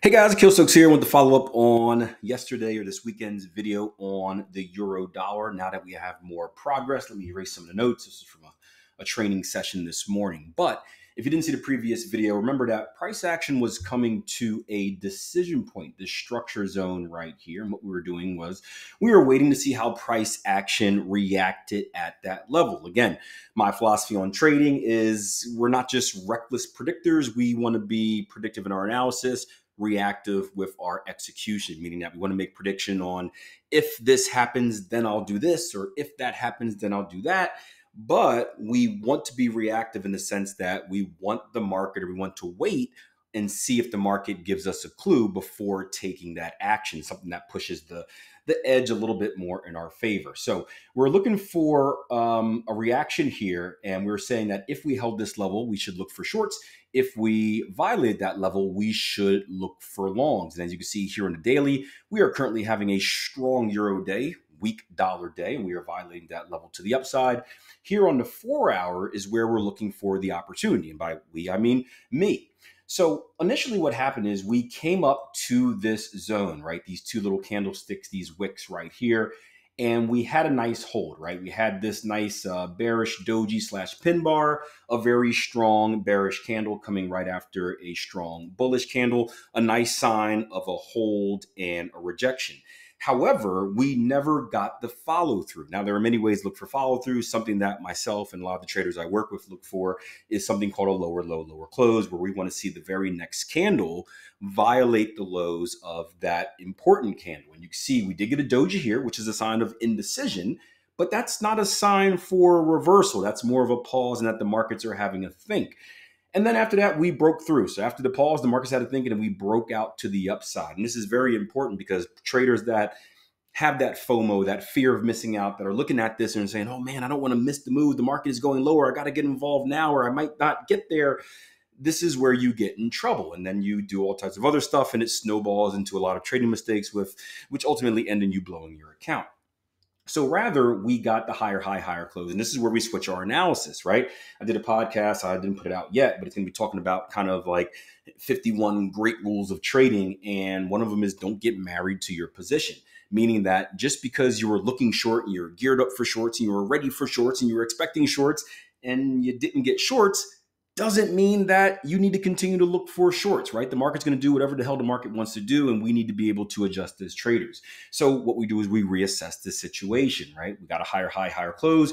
Hey guys, Akil here with the follow-up on yesterday or this weekend's video on the euro dollar. Now that we have more progress, let me erase some of the notes. This is from a training session this morning. But if you didn't see the previous video, remember that price action was coming to a decision point, this structure zone right here. And what we were doing was we were waiting to see how price action reacted at that level. Again, my philosophy on trading is we're not just reckless predictors. We want to be predictive in our analysis, reactive with our execution, meaning that we want to make prediction on if this happens, then I'll do this, or if that happens, then I'll do that. But we want to be reactive in the sense that we want the market, or we want to wait and see if the market gives us a clue before taking that action, something that pushes the edge a little bit more in our favor. So we're looking for a reaction here, and we're saying that if we held this level, we should look for shorts. If we violate that level, we should look for longs. And as you can see here in the daily, we are currently having a strong euro day, weak dollar day, and we are violating that level to the upside. Here on the 4-hour is where we're looking for the opportunity. And by we, I mean me. So initially what happened is we came up to this zone, right? These two little candlesticks, these wicks right here. And we had a nice hold, right? We had this nice bearish doji / pin bar, a very strong bearish candle coming right after a strong bullish candle, a nice sign of a hold and a rejection. However, we never got the follow through. Now, there are many ways to look for follow through. Something that myself and a lot of the traders I work with look for is something called a lower low, lower close, where we want to see the very next candle violate the lows of that important candle. And you can see we did get a doji here, which is a sign of indecision, but that's not a sign for reversal. That's more of a pause and that the markets are having a think. And then after that, we broke through. So after the pause, the markets had a thinking and we broke out to the upside. And this is very important because traders that have that FOMO, that fear of missing out, that are looking at this and saying, oh man, I don't want to miss the move. The market is going lower. I got to get involved now or I might not get there. This is where you get in trouble. And then you do all types of other stuff and it snowballs into a lot of trading mistakes which ultimately end in you blowing your account. So rather, we got the higher high, higher close. And this is where we switch our analysis, right? I did a podcast. I didn't put it out yet, but it's going to be talking about kind of like 51 great rules of trading. And one of them is don't get married to your position, meaning that just because you were looking short and you're geared up for shorts and you were ready for shorts and you were expecting shorts and you didn't get shorts, doesn't mean that you need to continue to look for shorts, right? The market's going to do whatever the hell the market wants to do, and we need to be able to adjust as traders. So what we do is we reassess the situation, right? We got a higher high, higher close.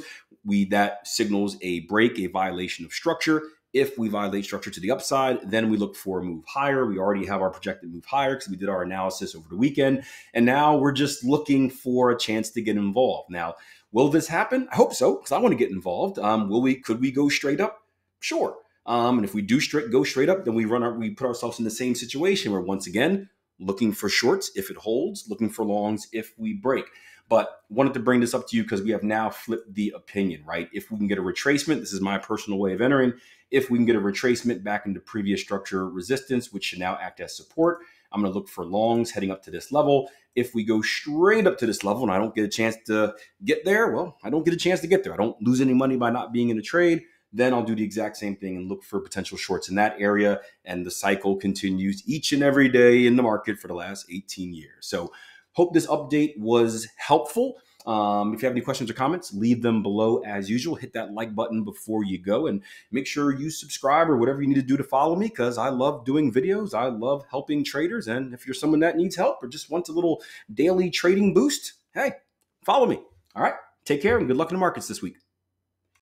That signals a break, a violation of structure. If we violate structure to the upside, then we look for a move higher. We already have our projected move higher because we did our analysis over the weekend. And now we're just looking for a chance to get involved. Now, will this happen? I hope so, because I want to get involved. Could we go straight up? Sure. And if we do go straight up, then we put ourselves in the same situation where once again, looking for shorts if it holds, looking for longs if we break. But wanted to bring this up to you because we have now flipped the opinion, right? If we can get a retracement, this is my personal way of entering. If we can get a retracement back into previous structure resistance, which should now act as support, I'm going to look for longs heading up to this level. If we go straight up to this level and I don't get a chance to get there, well, I don't get a chance to get there. I don't lose any money by not being in a trade. Then I'll do the exact same thing and look for potential shorts in that area. And the cycle continues each and every day in the market for the last 18 years. So hope this update was helpful. If you have any questions or comments, leave them below as usual. Hit that like button before you go and make sure you subscribe or whatever you need to do to follow me because I love doing videos. I love helping traders. And if you're someone that needs help or just wants a little daily trading boost, hey, follow me. All right. Take care and good luck in the markets this week.